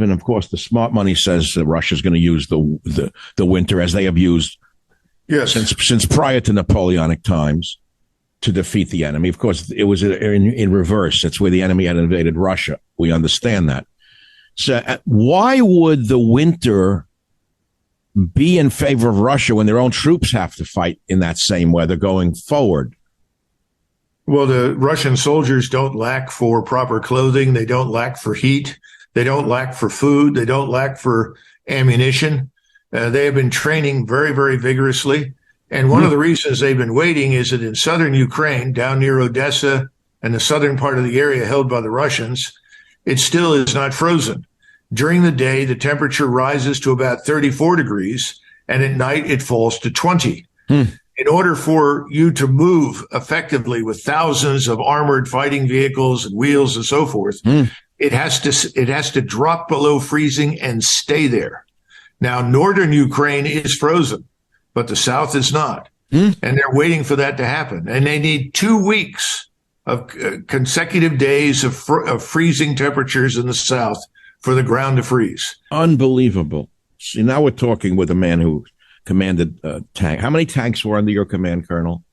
and of course, the smart money says that Russia's going to use the winter as they have used since prior to Napoleonic times to defeat the enemy. Of course, it was in reverse. That's where the enemy had invaded Russia. We understand that. So why would the winter be in favor of Russia when their own troops have to fight in that same weather going forward? Well, the Russian soldiers don't lack for proper clothing. They don't lack for heat. They don't lack for food. They don't lack for ammunition. They have been training very, very vigorously. And one of the reasons they've been waiting is that in southern Ukraine, down near Odessa and the southern part of the area held by the Russians, it still is not frozen. During the day, the temperature rises to about 34 degrees, and at night it falls to 20. In order for you to move effectively with thousands of armored fighting vehicles and wheels and so forth, it has to drop below freezing and stay there. Now, northern Ukraine is frozen, but the south is not. And they're waiting for that to happen. And they need 2 weeks of consecutive days of freezing temperatures in the south for the ground to freeze. Unbelievable. See, now we're talking with a man who commanded tank. How many tanks were under your command, Colonel?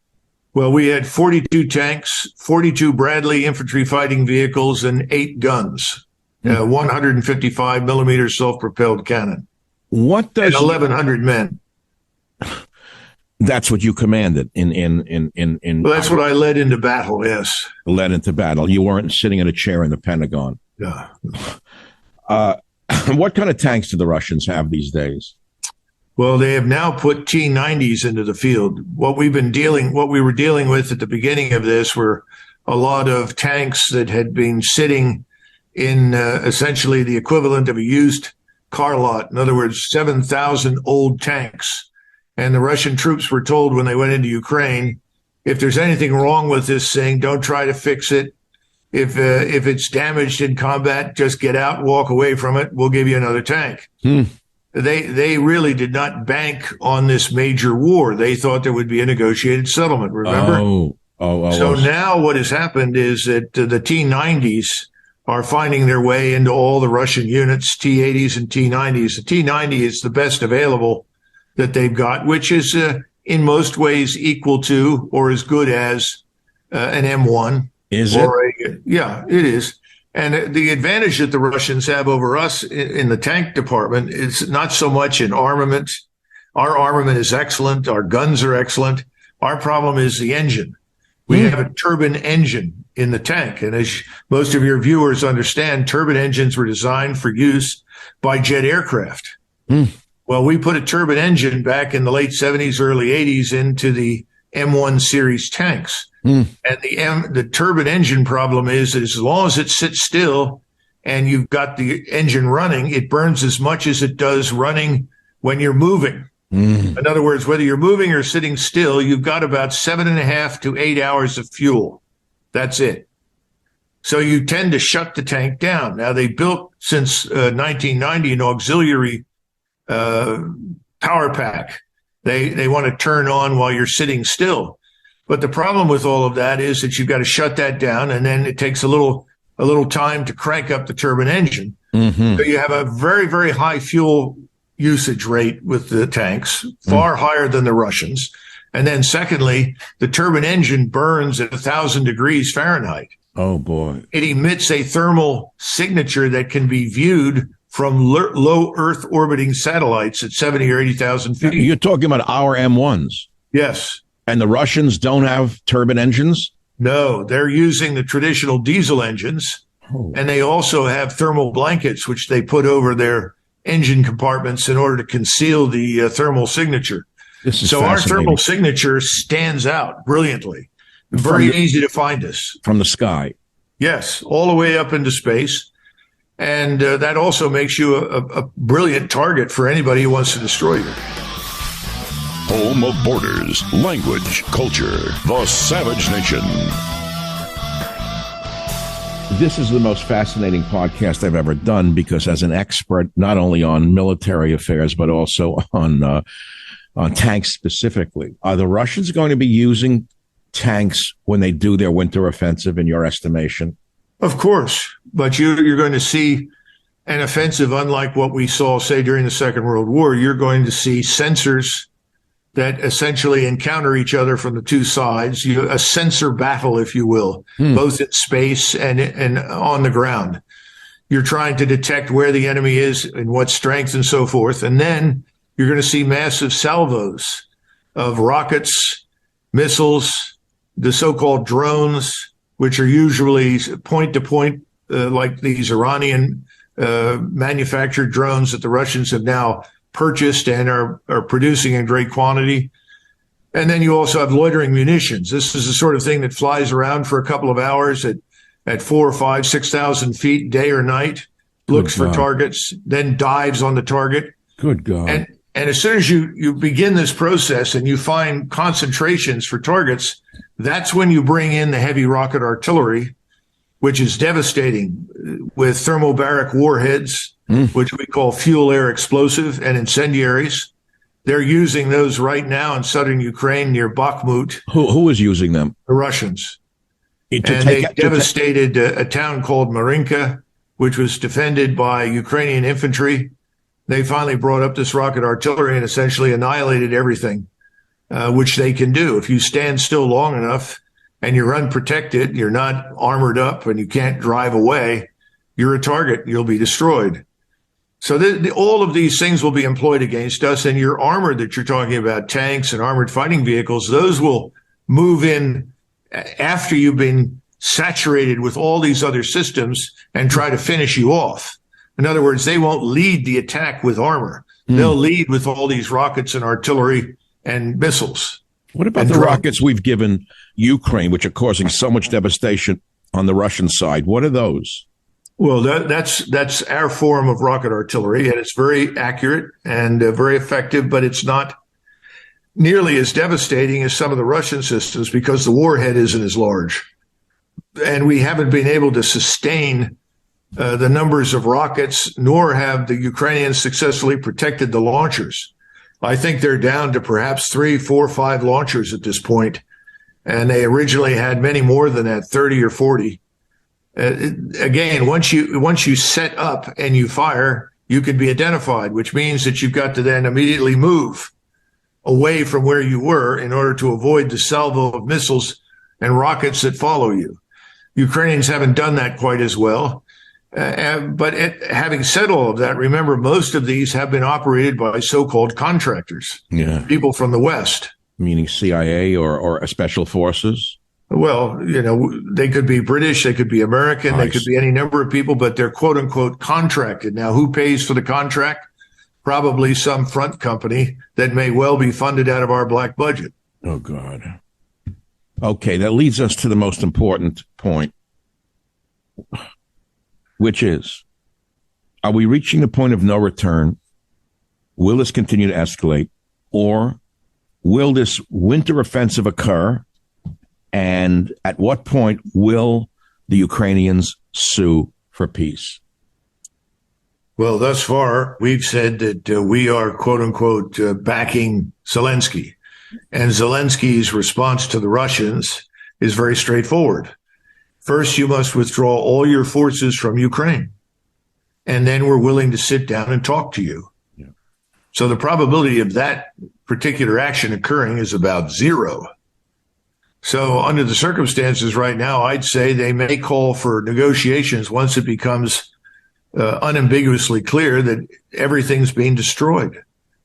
Well, we had 42 tanks, 42 Bradley infantry fighting vehicles, and 8 guns, 155 millimeter self-propelled cannon. What does and 1,100 men? That's what you commanded in. Well, that's what I led into battle. Yes, led into battle. You weren't sitting in a chair in the Pentagon. Yeah. What kind of tanks do the Russians have these days? Well, they have now put T-90s into the field. What we were dealing with at the beginning of this were a lot of tanks that had been sitting in essentially the equivalent of a used car lot. In other words, 7,000 old tanks. And the Russian troops were told when they went into Ukraine, if there's anything wrong with this thing, don't try to fix it. If it's damaged in combat, just get out, walk away from it. We'll give you another tank. They really did not bank on this major war. They thought there would be a negotiated settlement, remember? So now what has happened is that the T-90s are finding their way into all the Russian units, T-80s and T-90s. The T-90 is the best available that they've got, which is in most ways equal to or as good as an M1. Is it? Yeah, it is. And the advantage that the Russians have over us in the tank department is not so much in armament. Our armament is excellent. Our guns are excellent. Our problem is the engine. We have a turbine engine in the tank. And as most of your viewers understand, turbine engines were designed for use by jet aircraft. Well, we put a turbine engine back in the late 70s, early 80s into the M1 series tanks. And the turbine engine problem is that as long as it sits still and you've got the engine running, it burns as much as it does running when you're moving. In other words, whether you're moving or sitting still, you've got about 7.5 to 8 hours of fuel. That's it. So you tend to shut the tank down. Now, they built since 1990 an auxiliary power pack. They want to turn on while you're sitting still. But the problem with all of that is that you've got to shut that down, and then it takes a little time to crank up the turbine engine. So you have a very, very high fuel usage rate with the tanks, far higher than the Russians. And then secondly, the turbine engine burns at 1,000 degrees Fahrenheit. Oh, boy. It emits a thermal signature that can be viewed from low Earth orbiting satellites at 70 or 80,000 feet. You're talking about our M1s? Yes. And the Russians don't have turbine engines? No, they're using the traditional diesel engines. And they also have thermal blankets, which they put over their engine compartments in order to conceal the thermal signature. So our thermal signature stands out brilliantly. Very easy to find us. From the sky. Yes, all the way up into space. And that also makes you a brilliant target for anybody who wants to destroy you. Home of borders, language, culture, the Savage Nation. This is the most fascinating podcast I've ever done because as an expert, not only on military affairs, but also on tanks specifically, are the Russians going to be using tanks when they do their winter offensive, in your estimation? Of course, but you're going to see an offensive unlike what we saw, say, during the Second World War. You're going to see sensors that essentially encounter each other from the two sides, a sensor battle, if you will, both in space and on the ground. You're trying to detect where the enemy is and what strength and so forth. And then you're going to see massive salvos of rockets, missiles, the so-called drones, which are usually point-to-point, like these Iranian manufactured drones that the Russians have now purchased and are producing in great quantity. And then you also have loitering munitions. This is the sort of thing that flies around for a couple of hours at 4,000, 5,000, 6,000 feet, day or night, looks for targets, then dives on the target. Good God. And as soon as you begin this process and you find concentrations for targets, that's when you bring in the heavy rocket artillery, which is devastating, with thermobaric warheads, which we call fuel-air explosive, and incendiaries. They're using those right now in southern Ukraine near Bakhmut. Who is using them? The Russians. They devastated a town called Marinka, which was defended by Ukrainian infantry. They finally brought up this rocket artillery and essentially annihilated everything, which they can do. If you stand still long enough and you're unprotected, you're not armored up, and you can't drive away, you're a target. You'll be destroyed. So all of these things will be employed against us, and your armor that you're talking about, tanks and armored fighting vehicles, those will move in after you've been saturated with all these other systems and try to finish you off. In other words, they won't lead the attack with armor. They'll lead with all these rockets and artillery and missiles. What about the rockets we've given Ukraine, which are causing so much devastation on the Russian side? What are those? Well, that's our form of rocket artillery, and it's very accurate and very effective, but it's not nearly as devastating as some of the Russian systems because the warhead isn't as large. And we haven't been able to sustain the numbers of rockets, nor have the Ukrainians successfully protected the launchers. I think they're down to perhaps 3, 4, 5 launchers at this point, and they originally had many more than that, 30 or 40. Again, once you set up and you fire, you can be identified, which means that you've got to then immediately move away from where you were in order to avoid the salvo of missiles and rockets that follow you. Ukrainians haven't done that quite as well. But having said all of that, remember, most of these have been operated by so-called contractors, people from the West. Meaning CIA or special forces? Well, they could be British, they could be American, they could be any number of people, but they're quote-unquote contracted. Now, who pays for the contract? Probably some front company that may well be funded out of our black budget. Oh, God. Okay, that leads us to the most important point, which is, are we reaching the point of no return? Will this continue to escalate? Or will this winter offensive occur? And at what point will the Ukrainians sue for peace? Well, thus far, we've said that we are, quote unquote, backing Zelensky. And Zelensky's response to the Russians is very straightforward. First, you must withdraw all your forces from Ukraine. And then we're willing to sit down and talk to you. Yeah. So the probability of that particular action occurring is about 0. So under the circumstances right now, I'd say they may call for negotiations once it becomes unambiguously clear that everything's being destroyed.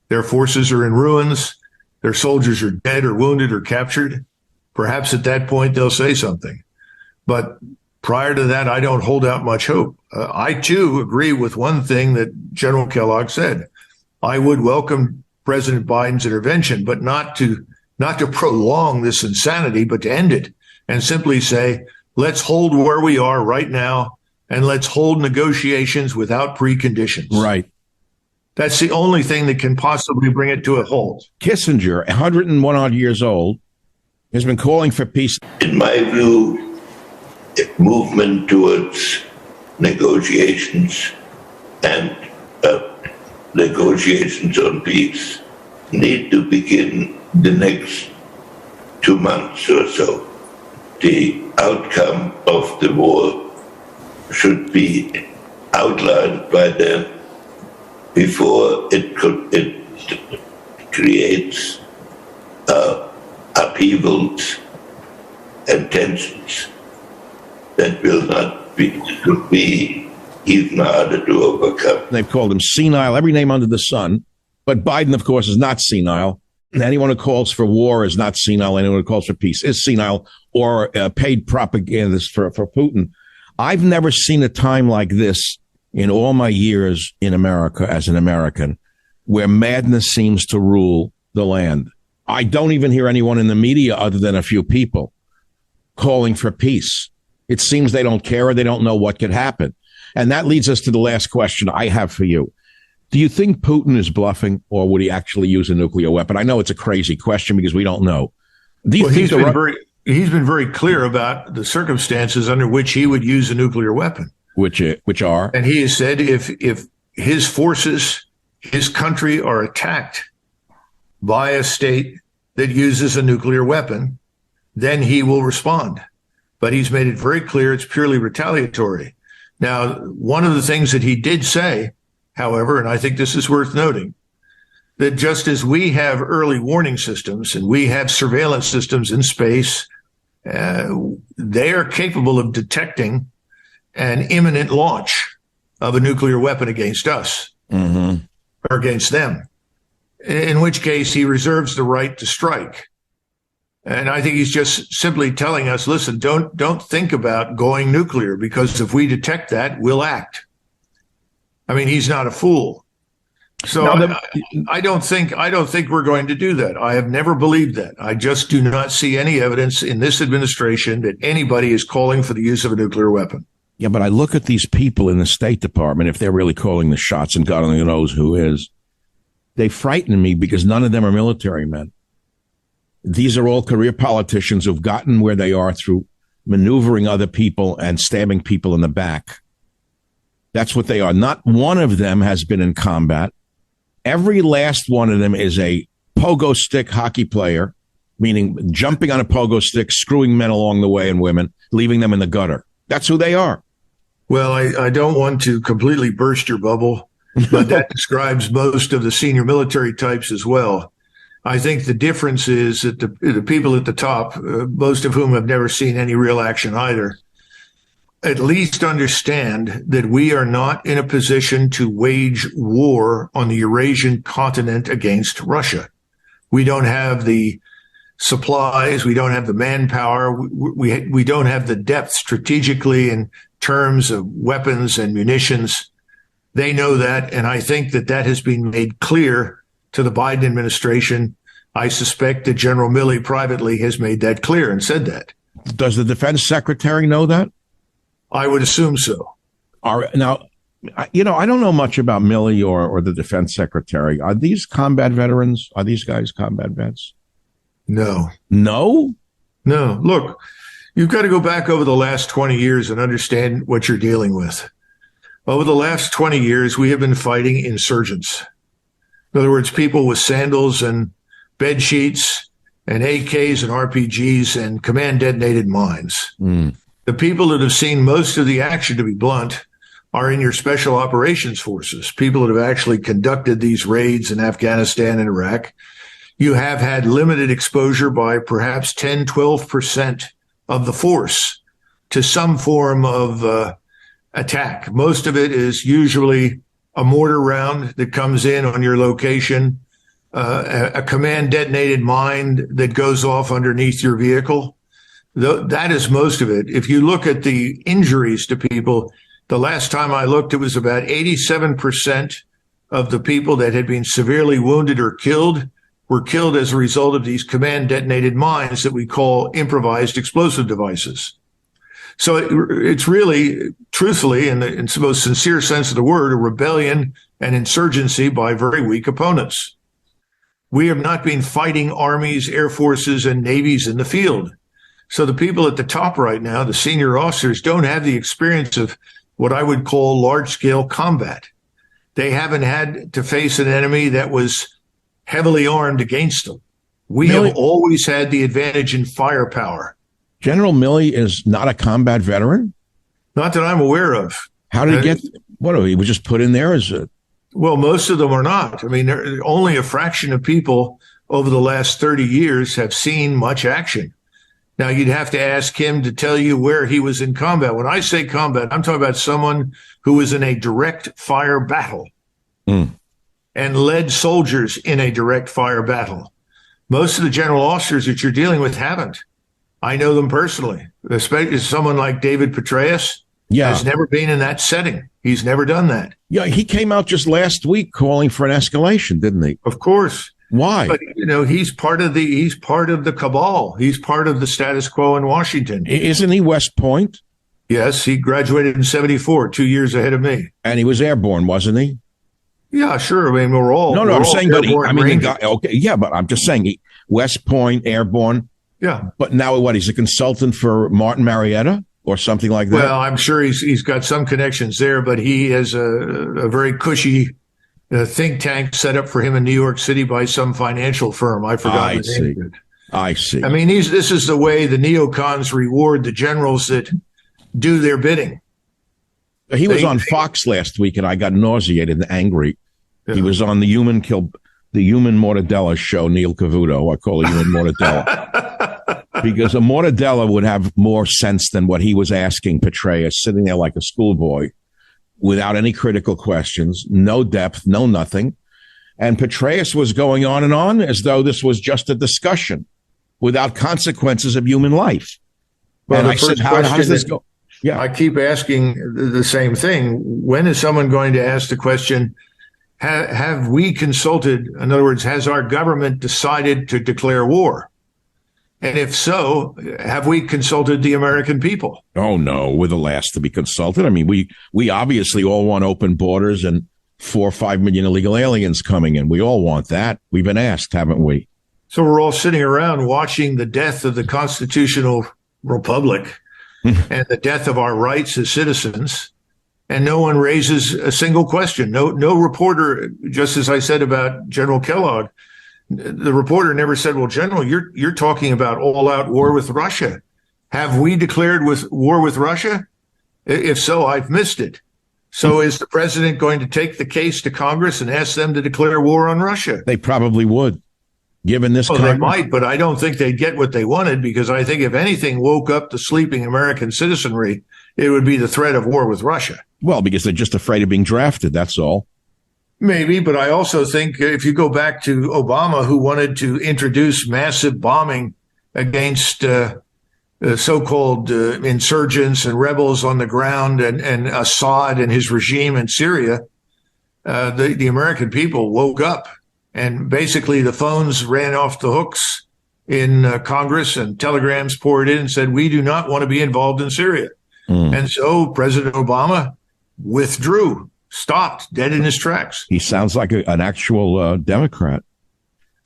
Their forces are in ruins. Their soldiers are dead or wounded or captured. Perhaps at that point they'll say something. But prior to that, I don't hold out much hope. I, too, agree with one thing that General Kellogg said. I would welcome President Biden's intervention, but not to prolong this insanity, but to end it and simply say, let's hold where we are right now and let's hold negotiations without preconditions. Right. That's the only thing that can possibly bring it to a halt. Kissinger, 101 odd years old, has been calling for peace. In my view, movement towards negotiations and negotiations on peace need to begin the next 2 months or so. The outcome of the war should be outlawed by them before it creates upheavals and tensions that could be even harder to overcome. They've called him senile, every name under the sun. But Biden, of course, is not senile. Anyone who calls for war is not senile. Anyone who calls for peace is senile or paid propagandist for Putin. I've never seen a time like this in all my years in America as an American, where madness seems to rule the land. I don't even hear anyone in the media other than a few people calling for peace. It seems they don't care or they don't know what could happen. And that leads us to the last question I have for you. Do you think Putin is bluffing, or would he actually use a nuclear weapon? I know it's a crazy question because we don't know. He's been very clear about the circumstances under which he would use a nuclear weapon. Which are? And he has said if his forces, his country are attacked by a state that uses a nuclear weapon, then he will respond. But he's made it very clear it's purely retaliatory. Now, one of the things that he did say, however, and I think this is worth noting, that just as we have early warning systems and we have surveillance systems in space, they are capable of detecting an imminent launch of a nuclear weapon against us or against them, in which case he reserves the right to strike. And I think he's just simply telling us, listen, don't think about going nuclear, because if we detect that, we'll act. I mean, he's not a fool. So I don't think we're going to do that. I have never believed that. I just do not see any evidence in this administration that anybody is calling for the use of a nuclear weapon. Yeah, but I look at these people in the State Department, if they're really calling the shots, and God only knows who is, they frighten me because none of them are military men. These are all career politicians who've gotten where they are through maneuvering other people and stabbing people in the back. That's what they are. Not one of them has been in combat. Every last one of them is a pogo stick hockey player, meaning jumping on a pogo stick, screwing men along the way and women, leaving them in the gutter. That's who they are. Well, I don't want to completely burst your bubble, but that describes most of the senior military types as well. I think the difference is that the people at the top, most of whom have never seen any real action either, at least understand that we are not in a position to wage war on the Eurasian continent against Russia. We don't have the supplies. We don't have the manpower. We don't have the depth strategically in terms of weapons and munitions. They know that. And I think that has been made clear to the Biden administration. I suspect that General Milley privately has made that clear and said that. Does the defense secretary know that? I would assume so. Now, I don't know much about Milley or the defense secretary. Are these combat veterans? Are these guys combat vets? No. No? No. Look, you've got to go back over the last 20 years and understand what you're dealing with. Over the last 20 years, we have been fighting insurgents. In other words, people with sandals and bed sheets and AKs and RPGs and command detonated mines. The people that have seen most of the action, to be blunt, are in your special operations forces, people that have actually conducted these raids in Afghanistan and Iraq. You have had limited exposure by perhaps 10, 12% of the force to some form of attack. Most of it is usually a mortar round that comes in on your location, a command detonated mine that goes off underneath your vehicle. That is most of it. If you look at the injuries to people, the last time I looked, it was about 87% of the people that had been severely wounded or killed were killed as a result of these command detonated mines that we call improvised explosive devices. So it's really, truthfully, in the most sincere sense of the word, a rebellion and insurgency by very weak opponents. We have not been fighting armies, air forces, and navies in the field. So the people at the top right now, the senior officers, don't have the experience of what I would call large-scale combat. They haven't had to face an enemy that was heavily armed against them. We have always had the advantage in firepower. General Milley is not a combat veteran? Not that I'm aware of. How did he get? What, he was just put in there as a... Well, most of them are not. I mean, only a fraction of people over the last 30 years have seen much action. Now, you'd have to ask him to tell you where he was in combat. When I say combat, I'm talking about someone who was in a direct fire battle and led soldiers in a direct fire battle. Most of the general officers that you're dealing with haven't. I know them personally, especially someone like David Petraeus. Has never been in that setting. He's never done that. Yeah, he came out just last week calling for an escalation, didn't he? Of course. Why? But he's part of the cabal. He's part of the status quo in Washington. Isn't he West Point? Yes, he graduated in 1974, 2 years ahead of me. And he was airborne, wasn't he? Yeah, sure. I mean, we're all No, I'm saying, but okay, yeah, but I'm just saying, West Point, airborne. Yeah. But now what? He's a consultant for Martin Marietta or something like that? Well, I'm sure he's got some connections there, but he has a very cushy think tank set up for him in New York City by some financial firm. I forgot the name of it. I see. I mean, this is the way the neocons reward the generals that do their bidding. He was on Fox last week, and I got nauseated and angry. Yeah. He was on the Human Mortadella show, Neil Cavuto. I call it Human Mortadella. Because a Mortadella would have more sense than what he was asking Petraeus, sitting there like a schoolboy, without any critical questions, no depth, no nothing. And Petraeus was going on as though this was just a discussion without consequences of human life. Well, and I said, how does this go? Yeah, I keep asking the same thing. When is someone going to ask the question, have we consulted? In other words, has our government decided to declare war? And if so, have we consulted the American people? Oh, no, we're the last to be consulted. I mean, we obviously all want open borders and 4 or 5 million illegal aliens coming in. We all want that. We've been asked, haven't we? So we're all sitting around watching the death of the constitutional republic and the death of our rights as citizens. And no one raises a single question. No reporter, just as I said about General Kellogg, the reporter never said, well, General, you're talking about all-out war with Russia. Have we declared war with Russia? If so, I've missed it. So is the president going to take the case to Congress and ask them to declare war on Russia? They probably would, given this. Well, they might, but I don't think they'd get what they wanted, because I think if anything woke up the sleeping American citizenry, it would be the threat of war with Russia. Well, because they're just afraid of being drafted, that's all. Maybe, but I also think if you go back to Obama, who wanted to introduce massive bombing against so-called insurgents and rebels on the ground and Assad and his regime in Syria, the American people woke up, and basically the phones ran off the hooks in Congress, and telegrams poured in and said, we do not want to be involved in Syria. And so President Obama withdrew. Stopped dead in his tracks. He sounds like an actual Democrat.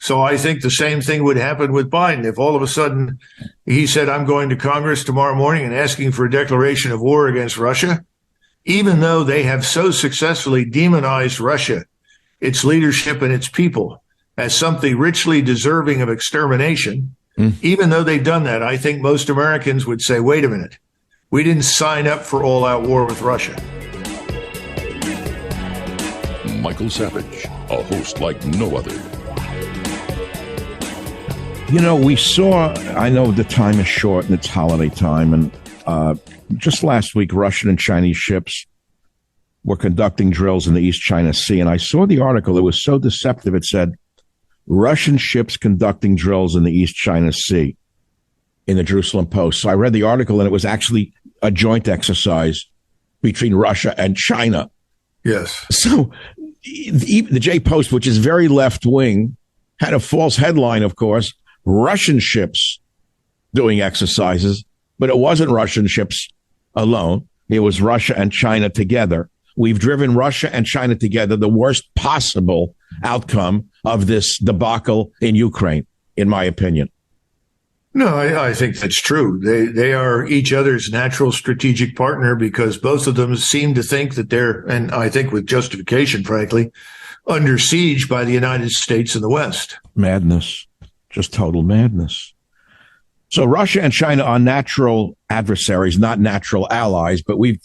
So I think the same thing would happen with Biden. If all of a sudden he said, I'm going to Congress tomorrow morning and asking for a declaration of war against Russia, even though they have so successfully demonized Russia, its leadership and its people, as something richly deserving of extermination, even though they've done that, I think most Americans would say, wait a minute, we didn't sign up for all-out war with Russia. Michael Savage, a host like no other. You know, we saw, I know the time is short and it's holiday time, and just last week, Russian and Chinese ships were conducting drills in the East China Sea, and I saw the article. It was so deceptive. It said, Russian ships conducting drills in the East China Sea in the Jerusalem Post. So I read the article, and it was actually a joint exercise between Russia and China. Yes. So the J Post, which is very left wing, had a false headline, of course, Russian ships doing exercises, but it wasn't Russian ships alone. It was Russia and China together. We've driven Russia and China together, the worst possible outcome of this debacle in Ukraine, in my opinion. No, I think that's true. They are each other's natural strategic partner, because both of them seem to think that they're, and I think with justification, frankly, under siege by the United States and the West. Madness. Just total madness. So Russia and China are natural adversaries, not natural allies, but we've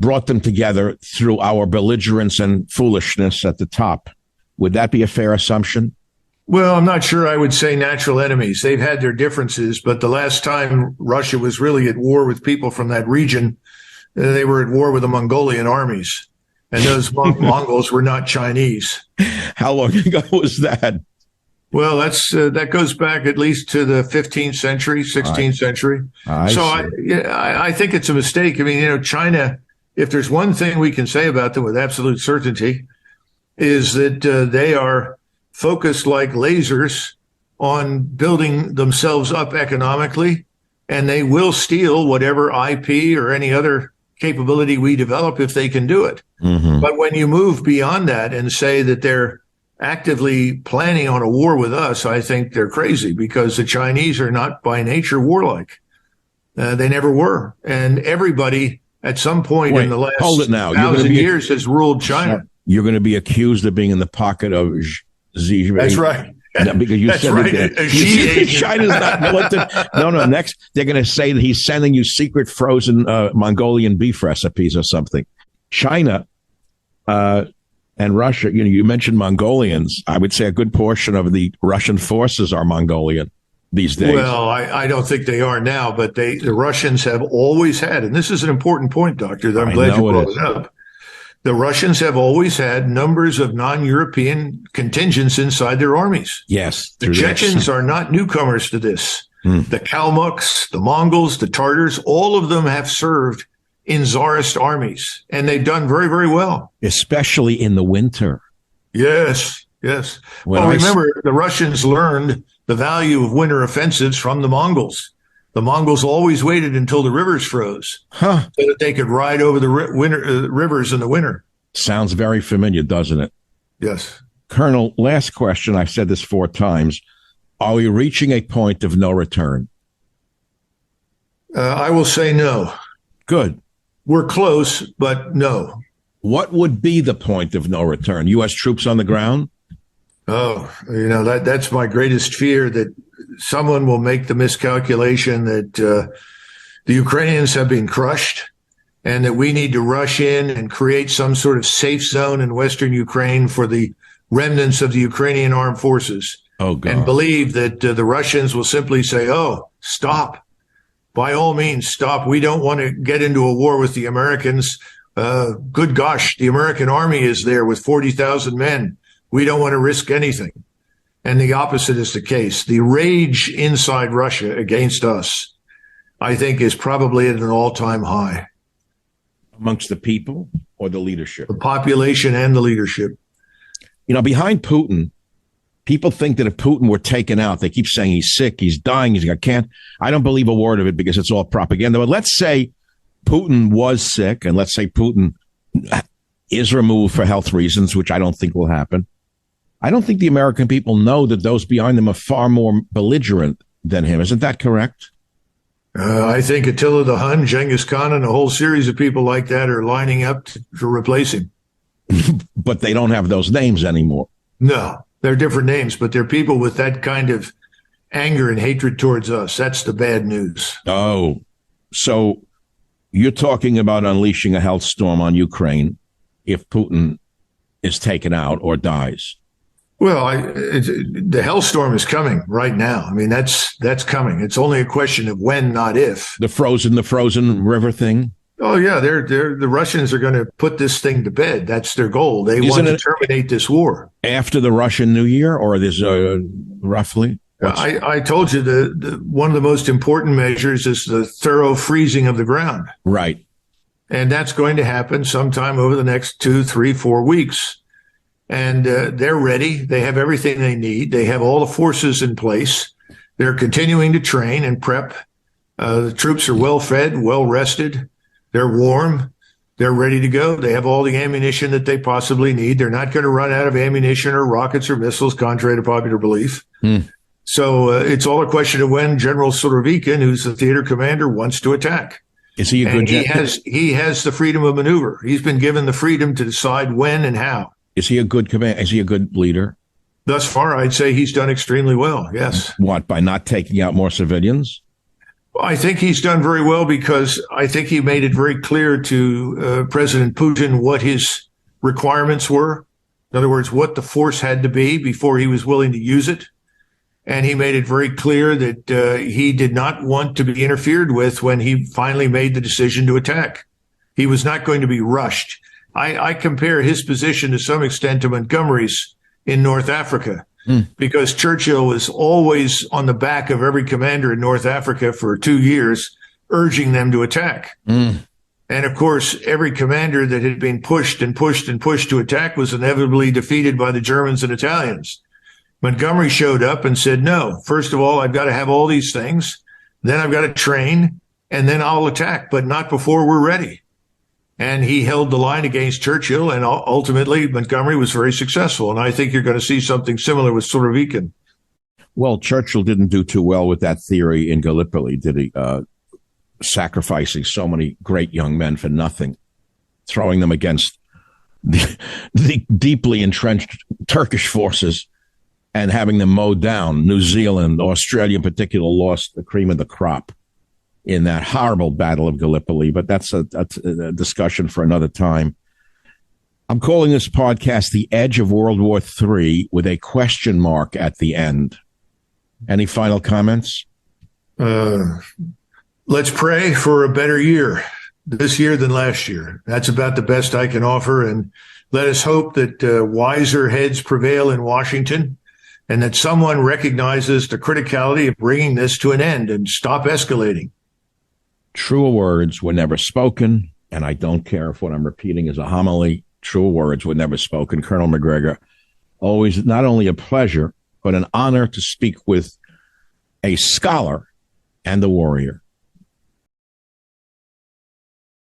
brought them together through our belligerence and foolishness at the top. Would that be a fair assumption? Well, I'm not sure I would say natural enemies. They've had their differences, but the last time Russia was really at war with people from that region, they were at war with the Mongolian armies. And those Mongols were not Chinese. How long ago was that? Well, that goes back at least to the 15th century, 16th century. I think it's a mistake. I mean, China, if there's one thing we can say about them with absolute certainty, is that they are focused like lasers on building themselves up economically, and they will steal whatever IP or any other capability we develop if they can do it. Mm-hmm. But when you move beyond that and say that they're actively planning on a war with us, I think they're crazy, because the Chinese are not by nature warlike. They never were. And everybody at some point in the last 1,000 years has ruled China. You're going to be accused of being in the pocket of Xi. That's right. Because you said that China's not militant. No. Next, they're going to say that he's sending you secret frozen Mongolian beef recipes or something. China and Russia. You mentioned Mongolians. I would say a good portion of the Russian forces are Mongolian these days. Well, I don't think they are now, but the Russians have always had, and this is an important point, Doctor, that I'm glad you brought it up. The Russians have always had numbers of non-European contingents inside their armies. Yes. The Chechens are not newcomers to this. The Kalmucks, the Mongols, the Tartars, all of them have served in Tsarist armies, and they've done very, very well. Especially in the winter. Yes. Well, remember, the Russians learned the value of winter offensives from the Mongols. The Mongols always waited until the rivers froze so that they could ride over the rivers in the winter. Sounds very familiar, doesn't it? Yes. Colonel, last question. I've said this 4 times. Are we reaching a point of no return? I will say no. Good. We're close, but no. What would be the point of no return? U.S. troops on the ground? Oh, that's my greatest fear, that someone will make the miscalculation that the Ukrainians have been crushed and that we need to rush in and create some sort of safe zone in Western Ukraine for the remnants of the Ukrainian armed forces. Oh, God. And believe that the Russians will simply say, stop. By all means, stop. We don't want to get into a war with the Americans. Good gosh, the American army is there with 40,000 men. We don't want to risk anything. And the opposite is the case. The rage inside Russia against us, I think, is probably at an all-time high. Amongst the people or the leadership? The population and the leadership. Behind Putin, people think that if Putin were taken out, they keep saying he's sick, he's dying, he's got cancer. I don't believe a word of it because it's all propaganda. But let's say Putin was sick, and let's say Putin is removed for health reasons, which I don't think will happen. I don't think the American people know that those behind him are far more belligerent than him. Isn't that correct? I think Attila the Hun, Genghis Khan, and a whole series of people like that are lining up to replace him. But they don't have those names anymore. No, they're different names, but they're people with that kind of anger and hatred towards us. That's the bad news. Oh, so you're talking about unleashing a health storm on Ukraine if Putin is taken out or dies? Well, the hellstorm is coming right now. I mean, that's coming. It's only a question of when, not if. The frozen river thing? Oh, yeah. The Russians are going to put this thing to bed. That's their goal. They want to terminate this war. After the Russian New Year, or this roughly? I told you one of the most important measures is the thorough freezing of the ground. Right. And that's going to happen sometime over the next 2, 3, 4 weeks. And they're ready. They have everything they need. They have all the forces in place. They're continuing to train and prep. The troops are well fed, well rested. They're warm. They're ready to go. They have all the ammunition that they possibly need. They're not going to run out of ammunition or rockets or missiles, contrary to popular belief. So it's all a question of when General Surovikin, who's the theater commander, wants to attack. Is he a good general? He has the freedom of maneuver. He's been given the freedom to decide when and how. Is he a good command? Is he a good leader? Thus far, I'd say he's done extremely well. Yes. What, by not taking out more civilians? I think he's done very well because I think he made it very clear to President Putin what his requirements were. In other words, what the force had to be before he was willing to use it. And he made it very clear that he did not want to be interfered with when he finally made the decision to attack. He was not going to be rushed. I compare his position to some extent to Montgomery's in North Africa, because Churchill was always on the back of every commander in North Africa for 2 years, urging them to attack. And of course, every commander that had been pushed and pushed and pushed to attack was inevitably defeated by the Germans and Italians. Montgomery showed up and said, no, first of all, I've got to have all these things. Then I've got to train, and then I'll attack, but not before we're ready. And he held the line against Churchill, and ultimately Montgomery was very successful. And I think you're going to see something similar with Surovikin. Well, Churchill didn't do too well with that theory in Gallipoli, did he? Sacrificing so many great young men for nothing, throwing them against the deeply entrenched Turkish forces and having them mowed down. New Zealand, Australia in particular, lost the cream of the crop in that horrible Battle of Gallipoli, but that's a discussion for another time. I'm calling this podcast The Edge of World War III with a question mark at the end. Any final comments? Let's pray for a better year this year than last year. That's about the best I can offer. And let us hope that wiser heads prevail in Washington and that someone recognizes the criticality of bringing this to an end and stop escalating. Truer words were never spoken, and I don't care if what I'm repeating is a homily. Truer words were never spoken. Colonel Macgregor, always not only a pleasure, but an honor to speak with a scholar and a warrior.